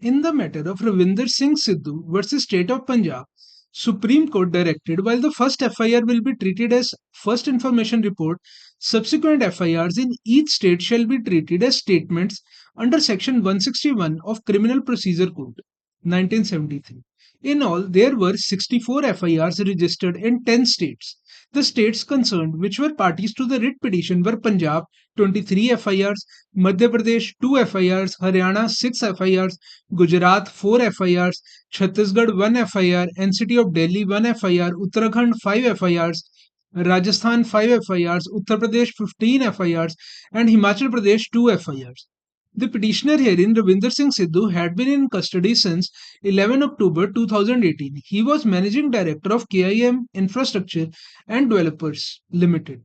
In the matter of Ravinder Singh Sidhu versus State of Punjab, Supreme Court directed while the first FIR will be treated as first information report, subsequent FIRs in each state shall be treated as statements under section 161 of Criminal Procedure Code 1973. In all, there were 64 FIRs registered in 10 states. The states concerned, which were parties to the writ petition, were Punjab 23 FIRs, Madhya Pradesh 2 FIRs, Haryana 6 FIRs, Gujarat 4 FIRs, Chhattisgarh 1 FIR, NCT of Delhi 1 FIR, Uttarakhand 5 FIRs, Rajasthan 5 FIRs, Uttar Pradesh 15 FIRs, and Himachal Pradesh 2 FIRs. The petitioner herein, Ravinder Singh Sidhu, had been in custody since 11 October 2018. He was Managing Director of KIM Infrastructure and Developers Limited.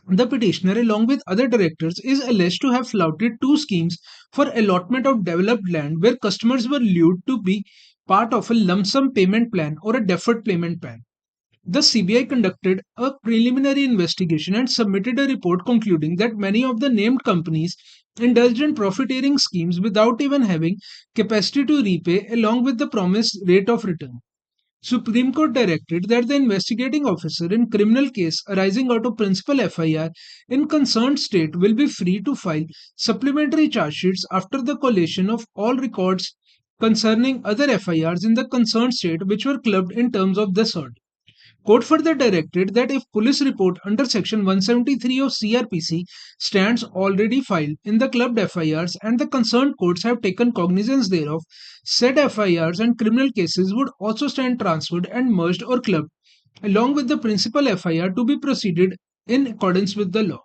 The petitioner, along with other directors, is alleged to have flouted two schemes for allotment of developed land where customers were lured to be part of a lump sum payment plan or a deferred payment plan. The CBI conducted a preliminary investigation and submitted a report concluding that many of the named companies indulged in profiteering schemes without even having capacity to repay along with the promised rate of return. Supreme Court directed that the investigating officer in criminal case arising out of principal FIR in concerned state will be free to file supplementary charge sheets after the collation of all records concerning other FIRs in the concerned state which were clubbed in terms of this order. Court further directed that if police report under section 173 of CRPC stands already filed in the clubbed FIRs and the concerned courts have taken cognizance thereof, said FIRs and criminal cases would also stand transferred and merged or clubbed along with the principal FIR to be proceeded in accordance with the law.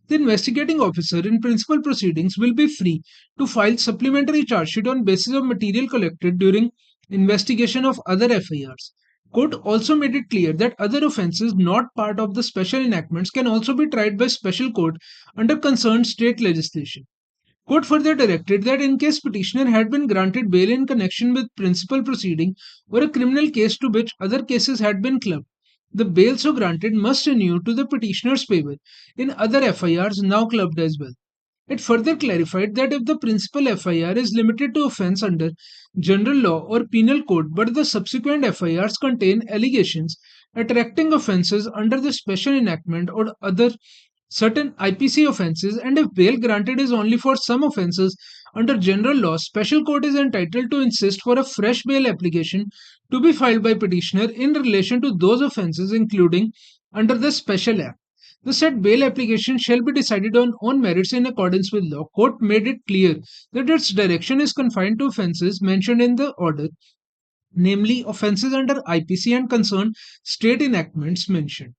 The investigating officer in principal proceedings will be free to file supplementary charge sheet on basis of material collected during investigation of other FIRs. Court also made it clear that other offences not part of the special enactments can also be tried by special court under concerned state legislation. Court further directed that in case petitioner had been granted bail in connection with principal proceeding or a criminal case to which other cases had been clubbed, the bail so granted must renew to the petitioner's favor in other FIRs now clubbed as well. It further clarified that if the principal FIR is limited to offence under general law or penal code, but the subsequent FIRs contain allegations attracting offences under the special enactment or other certain IPC offences, and if bail granted is only for some offences under general law, special court is entitled to insist for a fresh bail application to be filed by petitioner in relation to those offences including under the special act. The said bail application shall be decided on merits in accordance with law. Court made it clear that its direction is confined to offences mentioned in the order, namely offences under IPC and concerned state enactments mentioned.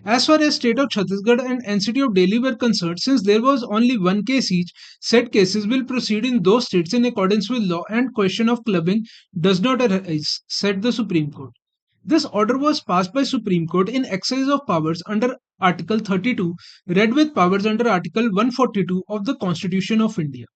As far as state of Chhattisgarh and NCT of Delhi were concerned, since there was only one case each, said cases will proceed in those states in accordance with law and question of clubbing does not arise, said the Supreme Court. This order was passed by Supreme Court in exercise of powers under Article 32, read with powers under Article 142 of the Constitution of India.